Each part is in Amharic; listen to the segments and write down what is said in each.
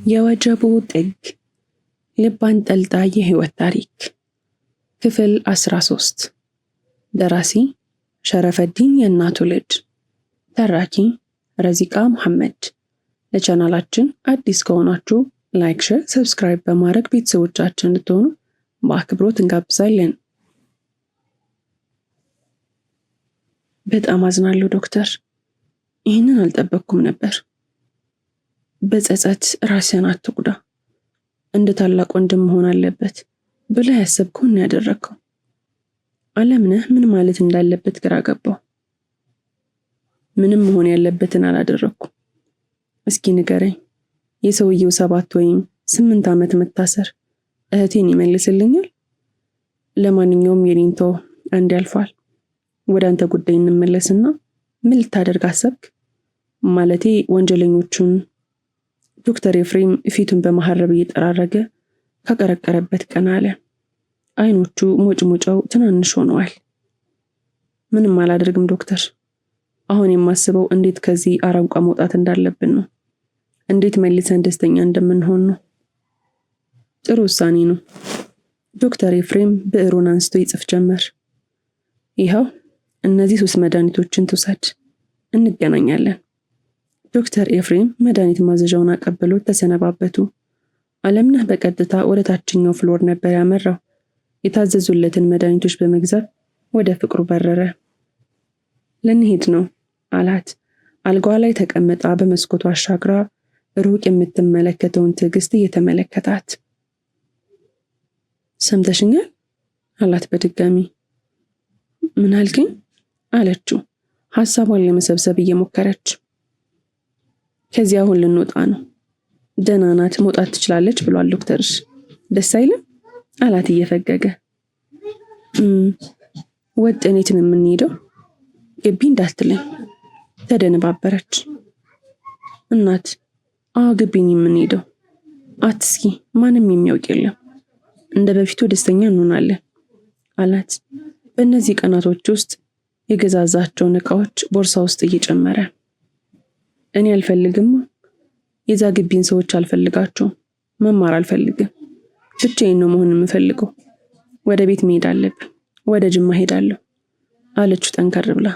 የወጀቡ ጥግ ልብ አንጠልጣይ የህይወት ታሪክ ክፍል 13 ደራሲ ሸረፈዲን የእናቱ ልጅ ተራኪ ረዚቃ መሐመድ። ለቻናላችን አዲስ ከሆናችሁ ላይክ፣ ሼር፣ ሰብስክራይብ በማድረግ ቤተሰቦቻችን እንድትሆኑ በአክብሮት እንጋብዛለን። በጣም አዝናለሁ ዶክተር፣ ይህንን አልጠበቅኩም ነበር። በጸጸት ራስህን አትጉዳ፣ እንደ ታላቅ ወንድም መሆን አለበት ብለህ ያሰብከውን ያደረግከው። አለምነህ ምን ማለት እንዳለበት ግራ ገባው። ምንም መሆን ያለበትን አላደረኩም። እስኪ ንገረኝ፣ የሰውየው 7 ወይም 8 ዓመት መታሰር እህቴን ይመልስልኛል? ለማንኛውም የኔንቶ አንድ ያልፋል። ወደ አንተ ጉዳይ እንመለስና ምን ልታደርግ አሰብክ? ማለቴ ወንጀለኞቹን። ዶክተር ኤፍሬም ፊቱን በመሐረብ እየጠራረገ ከቀረቀረበት ቀና አለ። አይኖቹ ሞጭሞጫው ትናንሽ ሆነዋል። ምንም አላደርግም ዶክተር። አሁን የማስበው እንዴት ከዚህ አረንቋ መውጣት እንዳለብን ነው። እንዴት መልሰን ደስተኛ እንደምንሆን ነው። ጥሩ ውሳኔ ነው። ዶክተር ኤፍሬም ብዕሩን አንስቶ ይጽፍ ጀመር። ይኸው እነዚህ 3 መድኃኒቶችን ትውሰድ፣ እንገናኛለን። ዶክተር ኤፍሬም መድኃኒት ማዘዣውን አቀብሎት ተሰነባበቱ። አለምነህ በቀጥታ ወደ ታችኛው ፍሎር ነበር ያመራው። የታዘዙለትን መድኃኒቶች በመግዛት ወደ ፍቅሩ በረረ። ልንሄድ ነው አላት። አልጋዋ ላይ ተቀምጣ በመስኮቱ አሻግራ ሩቅ የምትመለከተውን ትዕግስት እየተመለከታት። ሰምተሽኛል አላት በድጋሚ። ምን አልከኝ አለችው ሐሳቧን ለመሰብሰብ እየሞከረች። ከዚህ አሁን ልንወጣ ነው። ደህና ናት፣ መውጣት ትችላለች ብሏል ዶክተርሽ። ደስ አይልም አላት እየፈገገ። ወጥኔትን የምንሄደው ግቢ እንዳትለኝ ተደነባበረች። እናት ግቢን የምንሄደው አትስኪ፣ ማንም የሚያውቅ የለም። እንደ በፊቱ ደስተኛ እንሆናለን አላት። በእነዚህ ቀናቶች ውስጥ የገዛዛቸውን ዕቃዎች ቦርሳ ውስጥ እየጨመረ። እኔ አልፈልግም፣ የዛ ግቢን ሰዎች አልፈልጋቸውም፣ መማር አልፈልግም፣ ብቻዬን ነው መሆን የምፈልገው። ወደ ቤት መሄድ አለብን፣ ወደ ጅማ ሄዳለሁ አለችው ጠንከር ብላ።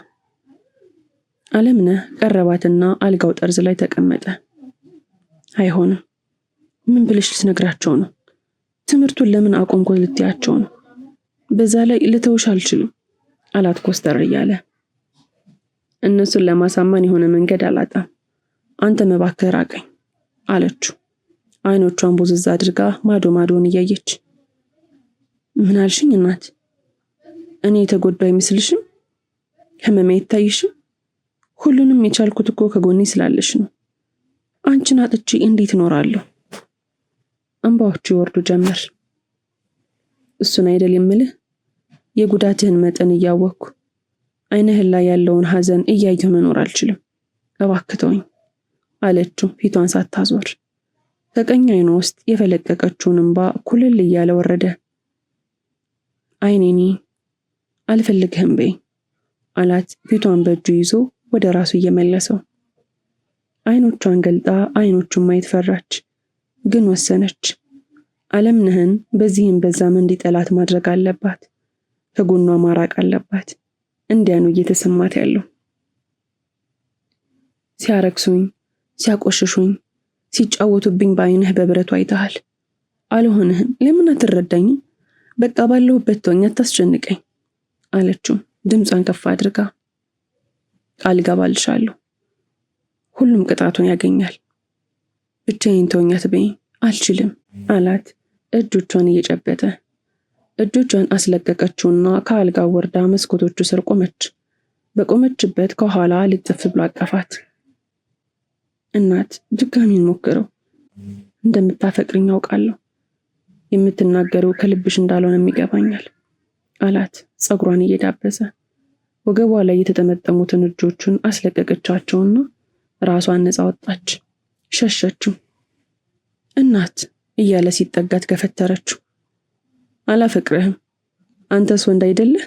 አለምነህ ቀረባትና አልጋው ጠርዝ ላይ ተቀመጠ። አይሆንም፣ ምን ብለሽ ልትነግራቸው ነው? ትምህርቱን ለምን አቆምኩ ልትያቸው ነው? በዛ ላይ ልተውሽ አልችልም አላት ኮስተር እያለ። እነሱን ለማሳመን የሆነ መንገድ አላጣም። አንተ መባከር አቀኝ አለችው አይኖቿን ቦዝዛ አድርጋ ማዶ ማዶን እያየች። ምን አልሽኝ እናት? እኔ የተጎዳው አይመስልሽም? ህመሜ አይታይሽም? ሁሉንም የቻልኩት እኮ ከጎኔ ስላለሽ ነው። አንቺን አጥቼ እንዴት እኖራለሁ? እንባዎቹ ይወርዱ ጀመር። እሱን አይደል የምልህ፣ የጉዳትህን መጠን እያወቅኩ አይንህን ላይ ያለውን ሐዘን እያየሁ መኖር አልችልም። እባክህ ተወኝ አለችው ፊቷን ሳታዞር። ከቀኝ አይኗ ውስጥ የፈለቀቀችውን እንባ ኩልል እያለ ወረደ። አይኔኒ አልፈልግህም በይ አላት ፊቷን በእጁ ይዞ ወደ ራሱ እየመለሰው። አይኖቿን ገልጣ አይኖቹን ማየት ፈራች፣ ግን ወሰነች። አለምነህን በዚህም በዛም እንዲጠላት ማድረግ አለባት። ከጎኗ ማራቅ አለባት። እንዲያኑ እየተሰማት ያለው። ሲያረክሱኝ፣ ሲያቆሽሹኝ፣ ሲጫወቱብኝ በአይንህ በብረቱ አይተሃል። አልሆንህም፣ ለምን አትረዳኝም? በቃ ባለሁበት ተወኝ፣ አታስጨንቀኝ አለችው ድምጿን ከፍ አድርጋ። ቃል ገባልሻለሁ፣ ሁሉም ቅጣቱን ያገኛል። ብቻዬን ተወኝ አትበይኝ፣ አልችልም አላት እጆቿን እየጨበጠ። እጆቿን አስለቀቀችውና ከአልጋው ወርዳ መስኮቶቹ ስር ቆመች። በቆመችበት ከኋላ ልጥፍ ብሎ አቀፋት። እናት ድጋሚን ሞክረው፣ እንደምታፈቅርኝ አውቃለሁ። የምትናገረው ከልብሽ እንዳልሆነም ይገባኛል አላት ፀጉሯን እየዳበሰ። ወገቧ ላይ የተጠመጠሙትን እጆቹን አስለቀቀቻቸውና ራሷን ነፃ ወጣች። ሸሸችው። እናት እያለ ሲጠጋት ገፈተረችው። አላፈቅርህም፣ አንተስ ወንድ አይደለህ?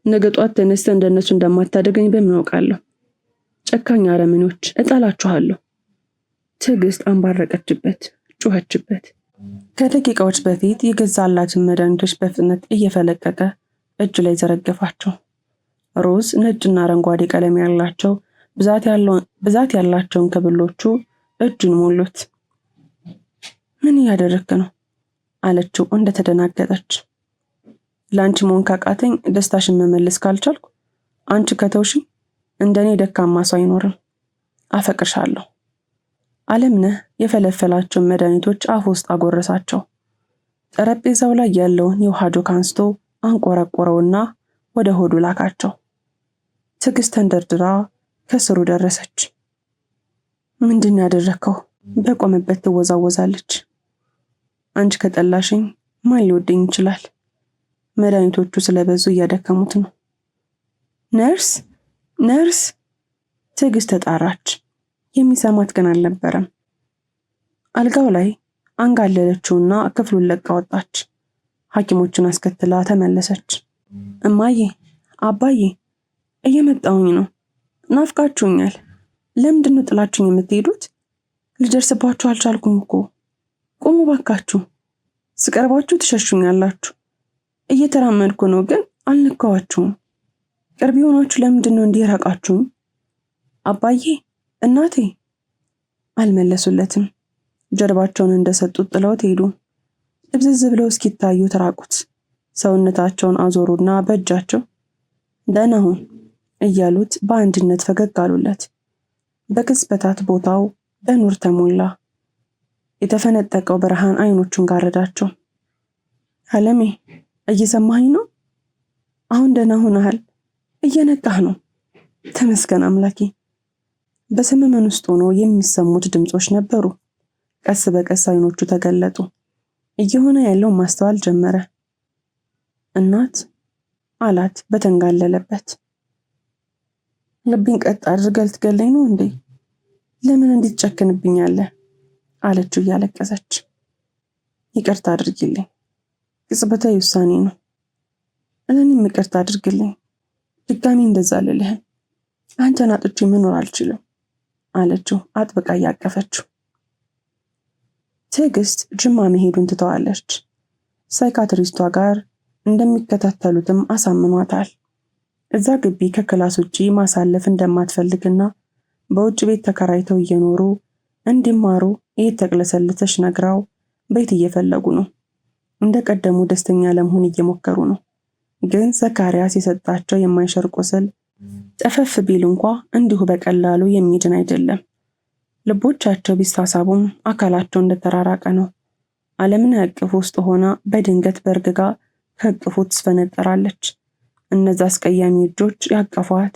ነገ ጧት ተነስተህ እንደነሱ እንደማታደርገኝ በምን አውቃለሁ? ጨካኝ አረመኔዎች፣ እጣላችኋለሁ። ትዕግስት አንባረቀችበት፣ ጮኸችበት። ከደቂቃዎች በፊት የገዛላትን መድኃኒቶች በፍጥነት እየፈለቀቀ እጁ ላይ ዘረገፋቸው። ሮዝ፣ ነጭና አረንጓዴ ቀለም ያላቸው ብዛት ያላቸውን ከብሎቹ እጁን ሞሉት። ምን እያደረግክ ነው? አለችው እንደተደናገጠች። ለአንቺ መሆን ካቃተኝ ደስታሽን መመለስ ካልቻልኩ አንቺ ከተውሽኝ እንደኔ ደካማ ሰው አይኖርም። አፈቅርሻለሁ። አለምነህ የፈለፈላቸውን መድኃኒቶች አፍ ውስጥ አጎረሳቸው። ጠረጴዛው ላይ ያለውን የውሃ ጆክ አንስቶ አንቆረቆረውና ወደ ሆዱ ላካቸው። ትዕግስት ተንደርድራ ከስሩ ደረሰች። ምንድን ያደረግከው? በቆመበት ትወዛወዛለች። አንቺ ከጠላሽኝ ማን ሊወደኝ ይችላል? መድኃኒቶቹ ስለበዙ እያደከሙት ነው። ነርስ! ትዕግስት ተጣራች። የሚሰማት ግን አልነበረም። አልጋው ላይ አንጋለለችውና ክፍሉን ለቃ ወጣች። ሐኪሞችን አስከትላ ተመለሰች። እማዬ፣ አባዬ፣ እየመጣሁኝ ነው። ናፍቃችሁኛል። ለምንድን ነው ጥላችሁኝ የምትሄዱት? ልደርስባችሁ አልቻልኩም እኮ። ቁሙ ባካችሁ። ስቀርባችሁ ትሸሹኛላችሁ። እየተራመድኩ ነው ግን አልነካዋችሁም። ቅርብ የሆናችሁ ለምንድን ነው እንዲህ ራቃችሁኝ? አባዬ፣ እናቴ አልመለሱለትም። ጀርባቸውን እንደሰጡት ጥለውት ሄዱ። ድብዝዝ ብለው እስኪታዩ ተራቁት። ሰውነታቸውን አዞሩና በእጃቸው ደህና ሁን እያሉት በአንድነት ፈገግ አሉለት። በቅጽበታት ቦታው በኑር ተሞላ። የተፈነጠቀው ብርሃን አይኖቹን ጋረዳቸው። አለሜ፣ እየሰማኸኝ ነው? አሁን ደህና ሆነሃል። እየነቃህ ነው። ተመስገን አምላኬ። በሰመመን ውስጥ ሆኖ የሚሰሙት ድምጾች ነበሩ። ቀስ በቀስ አይኖቹ ተገለጡ። እየሆነ ያለው ማስተዋል ጀመረ። እናት አላት በተንጋለለበት። ልቤን ቀጥ አድርገህ ልትገለኝ ነው እንዴ? ለምን እንዴት ጨክንብኛለህ? አለችው እያለቀሰች። ይቅርታ አድርጊልኝ፣ ቅጽበታዊ ውሳኔ ነው። እኔም ይቅርታ አድርግልኝ። ድጋሚ እንደዛ ልልህ። አንተን አጥቼ መኖር አልችልም አለችው አጥብቃ እያቀፈችው። ትዕግስት ጅማ መሄዱን ትተዋለች። ሳይካትሪስቷ ጋር እንደሚከታተሉትም አሳምኗታል። እዛ ግቢ ከክላስ ውጪ ማሳለፍ እንደማትፈልግና በውጭ ቤት ተከራይተው እየኖሩ እንዲማሩ እየተቅለሰለሰች ነግራው ቤት እየፈለጉ ነው። እንደቀደሙ ደስተኛ ለመሆን እየሞከሩ ነው። ግን ዘካሪያስ የሰጣቸው የማይሸር ቁስል ጠፈፍ ቢል እንኳ እንዲሁ በቀላሉ የሚድን አይደለም። ልቦቻቸው ቢሳሳቡም አካላቸው እንደተራራቀ ነው። አለምነህ እቅፍ ውስጥ ሆና በድንገት በርግጋ ከእቅፉ ትስፈነጠራለች። እነዛ አስቀያሚ እጆች ያቀፏት።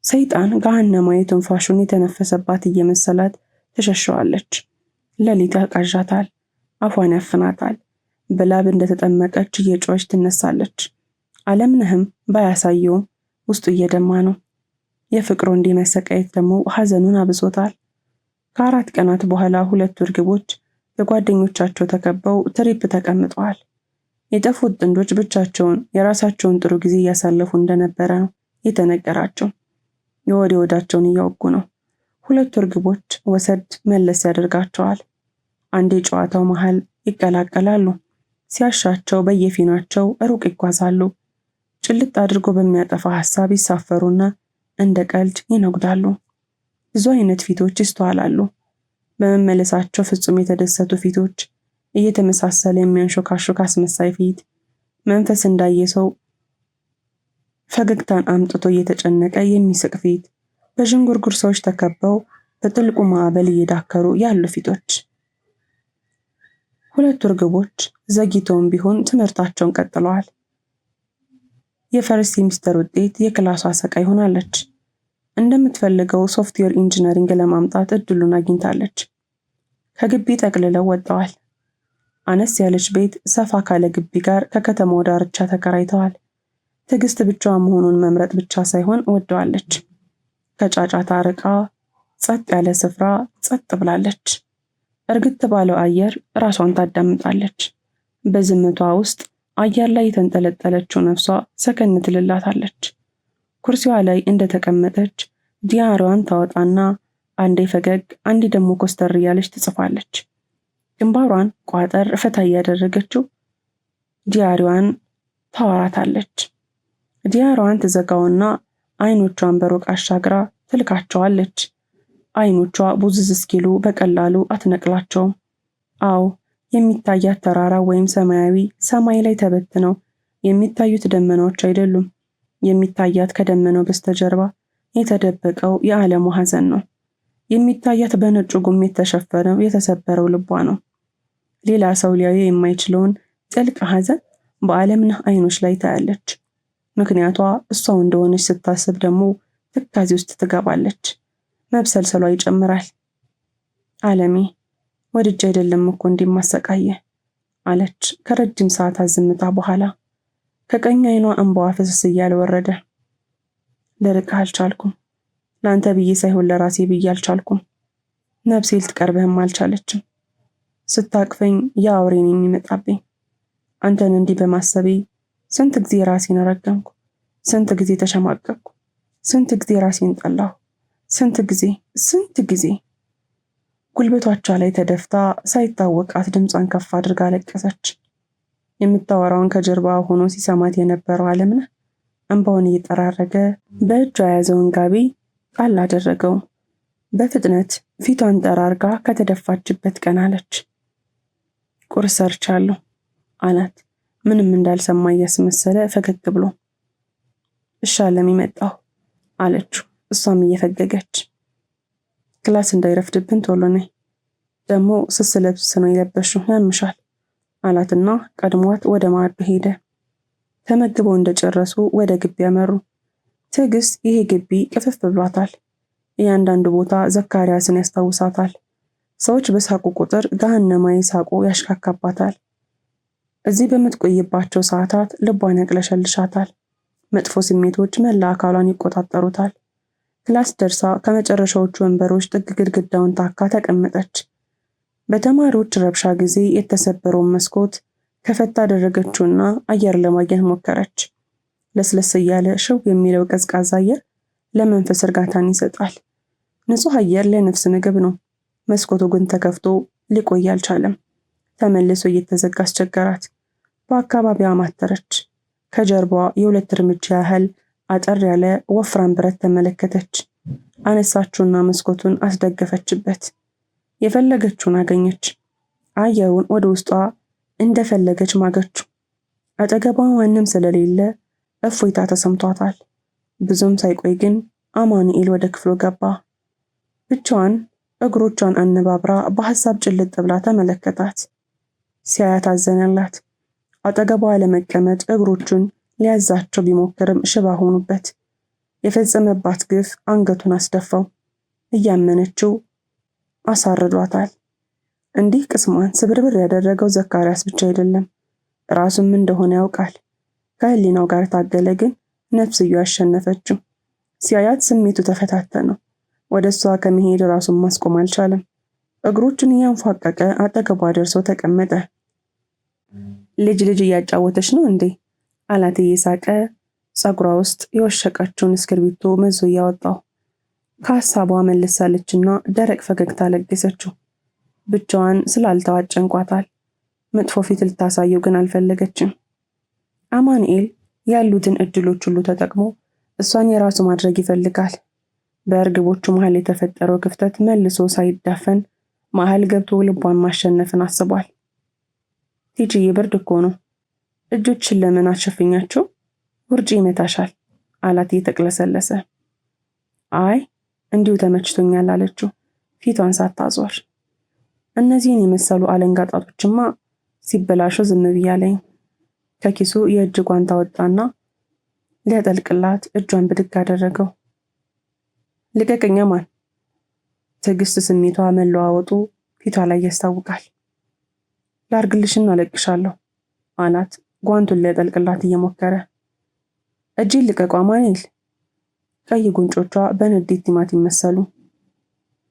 ሰይጣን ገሃነማዊ ትንፋሹን የተነፈሰባት እየመሰላት ተሸሸዋለች። ሌሊት ያቃዣታል፣ አፏን ያፍናታል። በላብ እንደተጠመቀች እየጮኸች ትነሳለች። አለምነህም ባያሳየውም ውስጡ እየደማ ነው። የፍቅሩ እንዲህ መሰቃየት ደግሞ ሐዘኑን አብሶታል። ከ4 ቀናት በኋላ ሁለቱ እርግቦች በጓደኞቻቸው ተከበው ትሪፕ ተቀምጠዋል። የጠፉት ጥንዶች ብቻቸውን የራሳቸውን ጥሩ ጊዜ እያሳለፉ እንደነበረ ነው የተነገራቸው። የወደ ወዳቸውን እያወጉ ነው። ሁለቱ እርግቦች ወሰድ መለስ ያደርጋቸዋል። አንዴ ጨዋታው መሃል ይቀላቀላሉ። ሲያሻቸው በየፊናቸው ሩቅ ይጓዛሉ። ጭልጥ አድርጎ በሚያጠፋ ሐሳብ ይሳፈሩና እንደ ቀልድ ይነጉዳሉ። ብዙ አይነት ፊቶች ይስተዋላሉ። በመመለሳቸው ፍጹም የተደሰቱ ፊቶች፣ እየተመሳሰለ የሚያንሾካሾክ አስመሳይ ፊት፣ መንፈስ እንዳየ ሰው ፈገግታን አምጥቶ እየተጨነቀ የሚስቅ ፊት፣ በዥንጉርጉር ሰዎች ተከበው በጥልቁ ማዕበል እየዳከሩ ያሉ ፊቶች። ሁለቱ እርግቦች ዘግይተውም ቢሆን ትምህርታቸውን ቀጥለዋል። የፈርስት ሴሚስተር ውጤት የክላሷ ሰቃይ ሆናለች። እንደምትፈልገው ሶፍትዌር ኢንጂነሪንግ ለማምጣት እድሉን አግኝታለች። ከግቢ ጠቅልለው ወጥተዋል። አነስ ያለች ቤት ሰፋ ካለ ግቢ ጋር ከከተማው ዳርቻ ተከራይተዋል። ትዕግስት ብቻዋን መሆኑን መምረጥ ብቻ ሳይሆን ወደዋለች። ከጫጫታ ርቃ ጸጥ ያለ ስፍራ ጸጥ ብላለች። እርግጥ ባለው አየር ራሷን ታዳምጣለች። በዝምቷ ውስጥ አየር ላይ የተንጠለጠለችው ነፍሷ ሰከን ትልላታለች። ኩርሲዋ ላይ እንደተቀመጠች ዲያሪዋን ታወጣና አንዴ ፈገግ አንዴ ደግሞ ኮስተር እያለች ትጽፋለች። ግንባሯን ቋጠር ፈታ እያደረገችው ዲያሪዋን ታወራታለች። ዲያሪዋን ትዘጋውና አይኖቿን በሩቅ አሻግራ ትልካቸዋለች። አይኖቿ ቡዝዝ እስኪሉ በቀላሉ አትነቅላቸውም። አዎ የሚታያት ተራራ ወይም ሰማያዊ ሰማይ ላይ ተበትነው የሚታዩት ደመናዎች አይደሉም። የሚታያት ከደመናው በስተጀርባ የተደበቀው የዓለሙ ሐዘን ነው። የሚታያት በነጩ ጉም የተሸፈነው የተሰበረው ልቧ ነው። ሌላ ሰው ሊያዩ የማይችለውን ጥልቅ ሐዘን በዓለምነህ አይኖች ላይ ታያለች። ምክንያቷ እሷው እንደሆነች ስታስብ ደግሞ ትካዜ ውስጥ ትገባለች። መብሰልሰሏ ይጨምራል። ዓለሜ ወድጄ አይደለም እኮ እንዲማሰቃየ አለች ከረጅም ሰዓታት ዝምታ በኋላ። ከቀኝ አይኗ እንባዋ ፍስስ እያለ ወረደ። ልርቅህ አልቻልኩም። ለአንተ ብዬ ሳይሆን ለራሴ ብዬ አልቻልኩም። ነፍሴ ልትቀርብህም አልቻለችም። ስታቅፈኝ ያ አውሬ ነው የሚመጣብኝ። አንተን እንዲህ በማሰቤ ስንት ጊዜ ራሴን ረገምኩ። ስንት ጊዜ ተሸማቀቅኩ። ስንት ጊዜ ራሴን ጠላሁ። ስንት ጊዜ ጉልበቶቿ ላይ ተደፍታ ሳይታወቃት ድምጿን ከፍ አድርጋ አለቀሰች። የምታወራውን ከጀርባ ሆኖ ሲሰማት የነበረው ዓለምነህ እንባውን እየጠራረገ በእጇ የያዘውን ጋቢ ጣል አደረገው። በፍጥነት ፊቷን ጠራርጋ ከተደፋችበት ቀና አለች። ቁርስ ሰርቻለሁ አላት ምንም እንዳልሰማ እያስመሰለ ፈገግ ብሎ። እሺ ዓለም መጣሁ አለችው እሷም እየፈገገች። ክላስ እንዳይረፍድብን ቶሎ ነይ፣ ደግሞ ስስ ልብስ ነው የለበሽው ያምሻል አላትና ቀድሟት ወደ ማዕዱ ሄደ። ተመግበው እንደጨረሱ ወደ ግቢ ያመሩ። ትዕግስት ይሄ ግቢ ቅፍፍ ብሏታል። እያንዳንዱ ቦታ ዘካርያስን ያስታውሳታል። ሰዎች በሳቁ ቁጥር ገሃነማዊ ሳቁ ያሽካካባታል። እዚህ በምትቆይባቸው ሰዓታት ልቧን ያቅለሸልሻታል። መጥፎ ስሜቶች መላ አካሏን ይቆጣጠሩታል። ክላስ ደርሳ ከመጨረሻዎቹ ወንበሮች ጥግ ግድግዳውን ታካ ተቀመጠች። በተማሪዎች ረብሻ ጊዜ የተሰበረውን መስኮት ከፈታ አደረገችውና አየር ለማግኘት ሞከረች። ለስለስ እያለ ሽው የሚለው ቀዝቃዛ አየር ለመንፈስ እርጋታን ይሰጣል። ንጹህ አየር ለነፍስ ምግብ ነው። መስኮቱ ግን ተከፍቶ ሊቆይ አልቻለም። ተመልሶ እየተዘጋ አስቸገራት። በአካባቢዋ ማተረች። ከጀርባዋ የሁለት እርምጃ ያህል አጠር ያለ ወፍራም ብረት ተመለከተች። አነሳችውና መስኮቱን አስደገፈችበት። የፈለገችውን አገኘች። አየሩን ወደ ውስጧ እንደፈለገች ማገችው። አጠገቧ ማንም ስለሌለ እፎይታ ተሰምቷታል። ብዙም ሳይቆይ ግን አማኑኤል ወደ ክፍሉ ገባ። ብቻዋን እግሮቿን አነባብራ በሐሳብ ጭልጥ ብላ ተመለከታት። ሲያያት አዘነላት። አጠገቧ ለመቀመጥ እግሮቹን ሊያዛቸው ቢሞክርም ሽባ ሆኑበት። የፈጸመባት ግፍ አንገቱን አስደፋው። እያመነችው አሳርዷታል። እንዲህ ቅስሟን ስብርብር ያደረገው ዘካርያስ ብቻ አይደለም፣ ራሱም እንደሆነ ያውቃል። ከህሊናው ጋር ታገለ፣ ግን ነፍስየው ያሸነፈችው። ሲያያት ስሜቱ ተፈታተነው። ወደ እሷ ከመሄድ ራሱን ማስቆም አልቻለም። እግሮቹን እያንፏቀቀ አጠገቧ ደርሶ ተቀመጠ። ልጅ እያጫወተች ነው እንዴ አላት እየሳቀ ፀጉሯ ውስጥ የወሸቀችውን እስክርቢቶ መዞ እያወጣው። ከሀሳቧ መለሳለችና ደረቅ ፈገግታ ለገሰችው። ብቻዋን ስላልተዋት ጨንቋታል። መጥፎ ፊት ልታሳየው ግን አልፈለገችም። አማኑኤል ያሉትን እድሎች ሁሉ ተጠቅሞ እሷን የራሱ ማድረግ ይፈልጋል። በእርግቦቹ መሃል የተፈጠረው ክፍተት መልሶ ሳይዳፈን መሃል ገብቶ ልቧን ማሸነፍን አስቧል። ቲጂዬ ብርድ እኮ ነው፣ እጆችን ለምን አትሸፍኛቸው? ውርጭ ይመታሻል አላት እየተቅለሰለሰ። አይ እንዲሁ ተመችቶኛል አለችው ፊቷን ሳታዞር። እነዚህን የመሰሉ አለንጋ ጣቶችማ ሲበላሹ ዝም ብያለኝ። ከኪሱ የእጅ ጓንት አወጣና ሊያጠልቅላት እጇን ብድግ አደረገው። ልቀቀኛ ማን? ትዕግስት ስሜቷ መለዋወጡ ፊቷ ላይ ያስታውቃል። ላርግልሽና አለቅሻለሁ አላት ጓንቱን ሊያጠልቅላት እየሞከረ። እጅን ልቀቋ አማኑኤል። ቀይ ጉንጮቿ በንዴት ቲማቲም መሰሉ።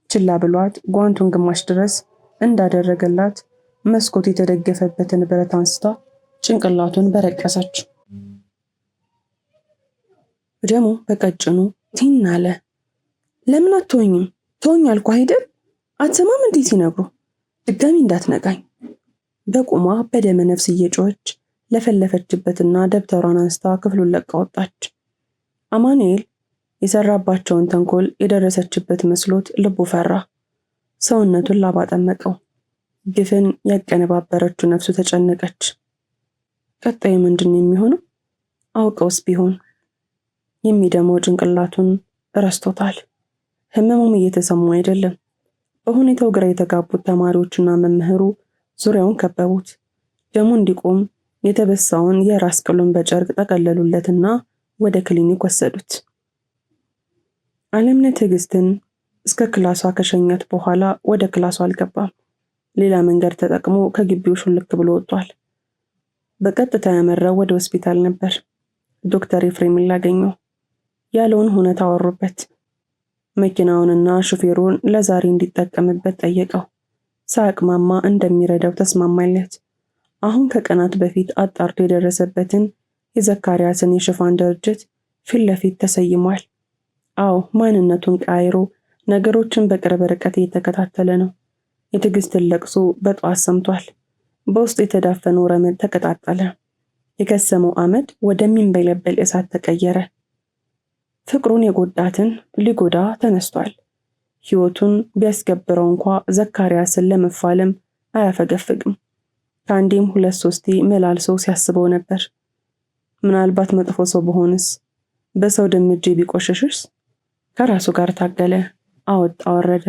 ችላ ብሏት ጓንቱን ግማሽ ድረስ እንዳደረገላት መስኮት የተደገፈበትን ብረት አንስታ ጭንቅላቱን በረቀሰች። ደሙ በቀጭኑ ቲን አለ። ለምን አትሆኝም? ተወኝ አልኩህ አይደል? አትሰማም እንዴ ሲነግሩ? ድጋሚ እንዳትነቃኝ። በቁሟ በደመ ነፍስ እየጮኸች ለፈለፈችበትና ደብተሯን አንስታ ክፍሉን ለቃ ወጣች። አማኑኤል የሰራባቸውን ተንኮል የደረሰችበት መስሎት ልቡ ፈራ። ሰውነቱን ላባ ጠመቀው። ግፍን ያቀነባበረችው ነፍሱ ተጨነቀች። ቀጣዩ ምንድን ነው የሚሆነው? አውቀውስ ቢሆን? የሚደማው ጭንቅላቱን ረስቶታል። ህመሙም እየተሰማው አይደለም። በሁኔታው ግራ የተጋቡት ተማሪዎችና መምህሩ ዙሪያውን ከበቡት። ደሙ እንዲቆም የተበሳውን የራስ ቅሉን በጨርቅ ጠቀለሉለትና ወደ ክሊኒክ ወሰዱት። አለምነህ ትዕግስትን እስከ ክላሷ ከሸኛት በኋላ ወደ ክላሷ አልገባም። ሌላ መንገድ ተጠቅሞ ከግቢው ሹልክ ብሎ ወጥቷል። በቀጥታ ያመራው ወደ ሆስፒታል ነበር። ዶክተር ኤፍሬምን ላገኘው። ያለውን ሁኔታ አወሩበት። መኪናውንና ሹፌሩን ለዛሬ እንዲጠቀምበት ጠየቀው። ሳያቅማማ እንደሚረዳው ተስማማለት። አሁን ከቀናት በፊት አጣርቶ የደረሰበትን የዘካርያስን የሽፋን ድርጅት ፊት ለፊት ተሰይሟል። አዎ፣ ማንነቱን ቀያይሮ ነገሮችን በቅርብ ርቀት እየተከታተለ ነው። የትዕግስትን ለቅሶ በጠዋት ሰምቷል። በውስጡ የተዳፈነው ረመድ ተቀጣጠለ። የከሰመው አመድ ወደሚንበለበል እሳት ተቀየረ። ፍቅሩን የጎዳትን ሊጎዳ ተነስቷል። ሕይወቱን ቢያስገብረው እንኳ ዘካርያስን ለመፋለም አያፈገፍግም። ከአንዴም 2-3 መላልሶ ሲያስበው ነበር። ምናልባት መጥፎ ሰው በሆንስ? በሰው ደም እጄ ቢቆሸሽስ? ከራሱ ጋር ታገለ፣ አወጣ ወረደ።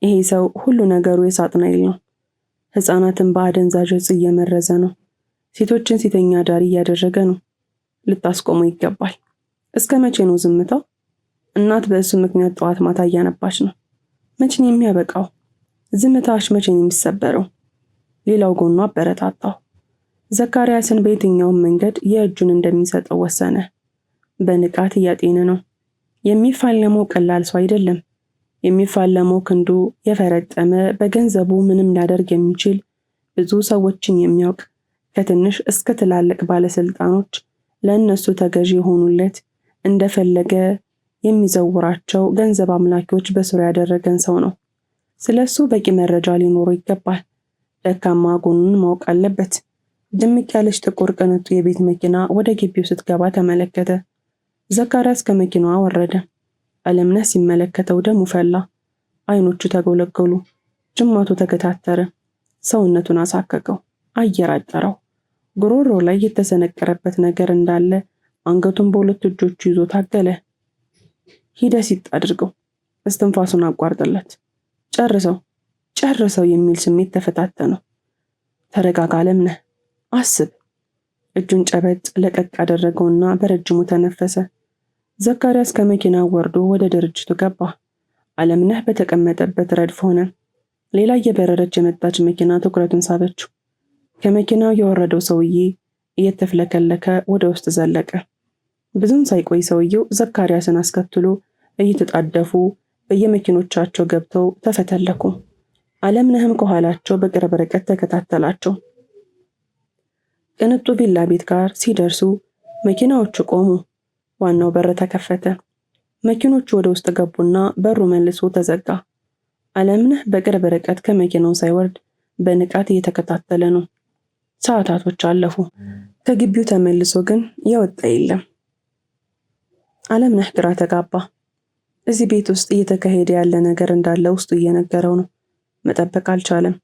ይሄ ሰው ሁሉ ነገሩ የሳጥናኤል ነው። ሕፃናትን በአደንዛዥ ዕፅ እየመረዘ ነው። ሴቶችን ሴተኛ ዳሪ እያደረገ ነው። ልታስቆመው ይገባል። እስከ መቼ ነው ዝምታው? እናት በእሱ ምክንያት ጠዋት ማታ እያነባች ነው። መቼ ነው የሚያበቃው? ዝምታሽ መቼ ነው የሚሰበረው? ሌላው ጎኑ አበረታታው። ዘካርያስን በየትኛውም መንገድ የእጁን እንደሚሰጠው ወሰነ። በንቃት እያጤነ ነው። የሚፋለመው ቀላል ሰው አይደለም። የሚፋለመው ክንዱ የፈረጠመ፣ በገንዘቡ ምንም ሊያደርግ የሚችል፣ ብዙ ሰዎችን የሚያውቅ፣ ከትንሽ እስከ ትላልቅ ባለስልጣኖች ለእነሱ ተገዢ የሆኑለት፣ እንደፈለገ የሚዘውራቸው ገንዘብ አምላኪዎች በስሩ ያደረገን ሰው ነው። ስለሱ በቂ መረጃ ሊኖረው ይገባል። ደካማ ጎኑን ማወቅ አለበት። ድምቅ ያለች ጥቁር ቅንጡ የቤት መኪና ወደ ግቢው ስትገባ ተመለከተ። ዘካርያስ ከመኪናዋ ወረደ። አለምነህ ሲመለከተው ደሙ ፈላ። አይኖቹ ተጎለጎሉ። ጅማቱ ተገታተረ። ሰውነቱን አሳከከው። አየር አጠረው። ጉሮሮ ላይ የተሰነቀረበት ነገር እንዳለ አንገቱን በሁለት እጆቹ ይዞ ታገለ። ሂደህ ሲጥ አድርገው፣ እስትንፋሱን አቋርጥለት፣ ጨርሰው የሚል ስሜት ተፈታተነው። ተረጋጋ አለምነህ፣ አስብ። እጁን ጨበጥ ለቀቅ አደረገውና በረጅሙ ተነፈሰ። ዘካርያስ ከመኪናው ወርዶ ወደ ድርጅቱ ገባ። አለምነህ በተቀመጠበት ረድፍ ሆነ። ሌላ እየበረረች የመጣች መኪና ትኩረቱን ሳበችው። ከመኪናው የወረደው ሰውዬ እየተፍለከለከ ወደ ውስጥ ዘለቀ። ብዙም ሳይቆይ ሰውየው ዘካርያስን አስከትሎ እየተጣደፉ በየመኪኖቻቸው ገብተው ተፈተለኩ። አለምነህም ከኋላቸው በቅርብ ርቀት ተከታተላቸው። ቅንጡ ቪላ ቤት ጋር ሲደርሱ መኪናዎቹ ቆሙ። ዋናው በር ተከፈተ። መኪኖቹ ወደ ውስጥ ገቡና በሩ መልሶ ተዘጋ። አለምነህ በቅርብ ርቀት ከመኪናው ሳይወርድ በንቃት እየተከታተለ ነው። ሰዓታቶች አለፉ። ከግቢው ተመልሶ ግን የወጣ የለም። አለምነህ ግራ ተጋባ። እዚህ ቤት ውስጥ እየተካሄደ ያለ ነገር እንዳለ ውስጡ እየነገረው ነው። መጠበቅ አልቻለም።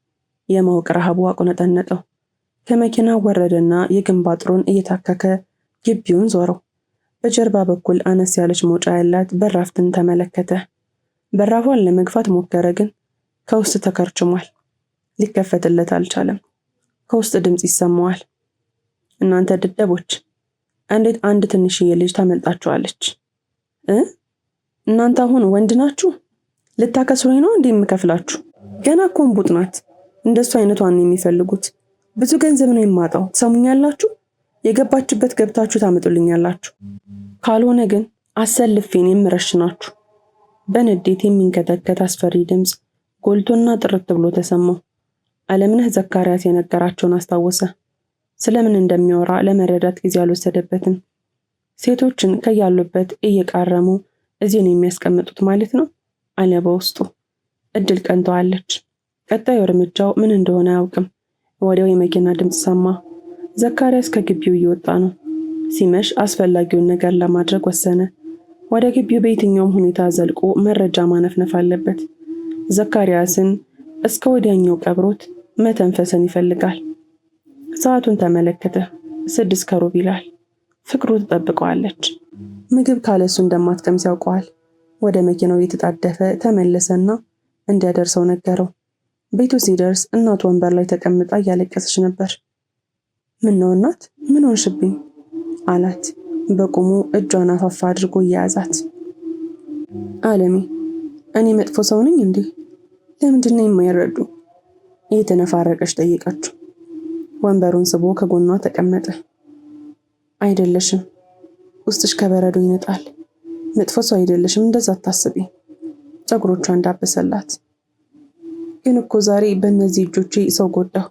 የማወቅ ረሃቡ አቆነጠነጠው። ከመኪናው ወረደና የግንብ አጥሩን እየታከከ ግቢውን ዞረው። በጀርባ በኩል አነስ ያለች መውጫ ያላት በራፍትን ተመለከተ። በራፏን ለመግፋት ሞከረ፣ ግን ከውስጥ ተከርችሟል። ሊከፈትለት አልቻለም። ከውስጥ ድምጽ ይሰማዋል። እናንተ ድደቦች፣ እንዴት አንድ ትንሽዬ ልጅ ታመልጣችኋለች? እናንተ አሁን ወንድ ናችሁ? ልታከስሩኝ ነው እንዴ የምከፍላችሁ? ገና እኮ እምቡጥ ናት። እንደሱ አይነቷን ነው የሚፈልጉት። ብዙ ገንዘብ ነው የማጣው። ትሰሙኛላችሁ? የገባችበት ገብታችሁ ታመጡልኛላችሁ። ካልሆነ ግን አሰልፌን የምረሽናችሁ። በንዴት የሚንከተከት አስፈሪ ድምፅ ጎልቶና ጥርት ብሎ ተሰማው። አለምነህ ዘካርያስ የነገራቸውን አስታወሰ። ስለምን እንደሚያወራ ለመረዳት ጊዜ አልወሰደበትም። ሴቶችን ከያሉበት እየቃረሙ እዚህ ነው የሚያስቀምጡት ማለት ነው። አለ በውስጡ። እድል ቀንተዋለች። ቀጣዩ እርምጃው ምን እንደሆነ አያውቅም። ወዲያው የመኪና ድምፅ ሰማ። ዘካርያስ ከግቢው እየወጣ ነው። ሲመሽ አስፈላጊውን ነገር ለማድረግ ወሰነ። ወደ ግቢው በየትኛውም ሁኔታ ዘልቆ መረጃ ማነፍነፍ አለበት። ዘካርያስን እስከ ወዲያኛው ቀብሮት መተንፈስን ይፈልጋል። ሰዓቱን ተመለከተ። 6:15 ይላል። ፍቅሩ ትጠብቀዋለች። ምግብ ካለሱ እንደማትቀምስ ያውቀዋል። ወደ መኪናው እየተጣደፈ ተመለሰና እንዲያደርሰው ነገረው። ቤቱ ሲደርስ እናቱ ወንበር ላይ ተቀምጣ እያለቀሰች ነበር። ምን ነው እናት፣ ምን ሆንሽብኝ? አላት በቁሙ እጇን አፋፋ አድርጎ እየያዛት። አለሜ፣ እኔ መጥፎ ሰው ነኝ እንዴ? ለምንድን ነው የማይረዱ? እየተነፋረቀች ጠየቀችው። ወንበሩን ስቦ ከጎኗ ተቀመጠ። አይደለሽም፣ ውስጥሽ ከበረዶ ይነጣል። መጥፎ ሰው አይደለሽም፣ እንደዛ አታስቢ። ፀጉሮቿ እንዳበሰላት። ግን እኮ ዛሬ በእነዚህ እጆቼ ሰው ጎዳሁ፣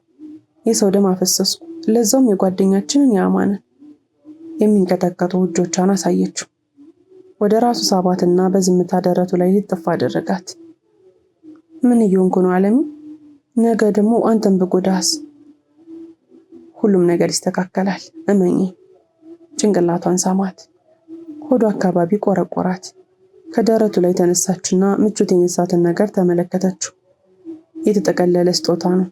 የሰው ደም አፈሰስኩ፣ ለዛውም የጓደኛችንን የአማንን። የሚንቀጠቀጡ እጆቿን አሳየችው። ወደ ራሱ ሳባትና በዝምታ ደረቱ ላይ ልጥፍ አደረጋት። ምን እየሆንኩ ነው አለሚ? ነገ ደግሞ አንተን ብጎዳስ? ሁሉም ነገር ይስተካከላል፣ እመኚ። ጭንቅላቷን ሳማት። ሆዷ አካባቢ ቆረቆራት። ከደረቱ ላይ ተነሳችና ምቾት የነሳትን ነገር ተመለከተችው። የተጠቀለለ ስጦታ ነው።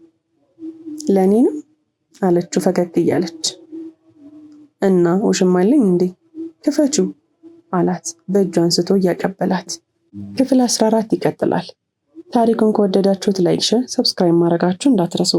ለእኔ ነው አለችው ፈገግ እያለች። እና ውሽማ አለኝ እንዴ? ክፈችው አላት በእጁ አንስቶ እያቀበላት። ክፍል 14 ይቀጥላል። ታሪኩን ከወደዳችሁት ላይክ፣ ሼር፣ ሰብስክራይብ ማድረጋችሁ እንዳትረሱ።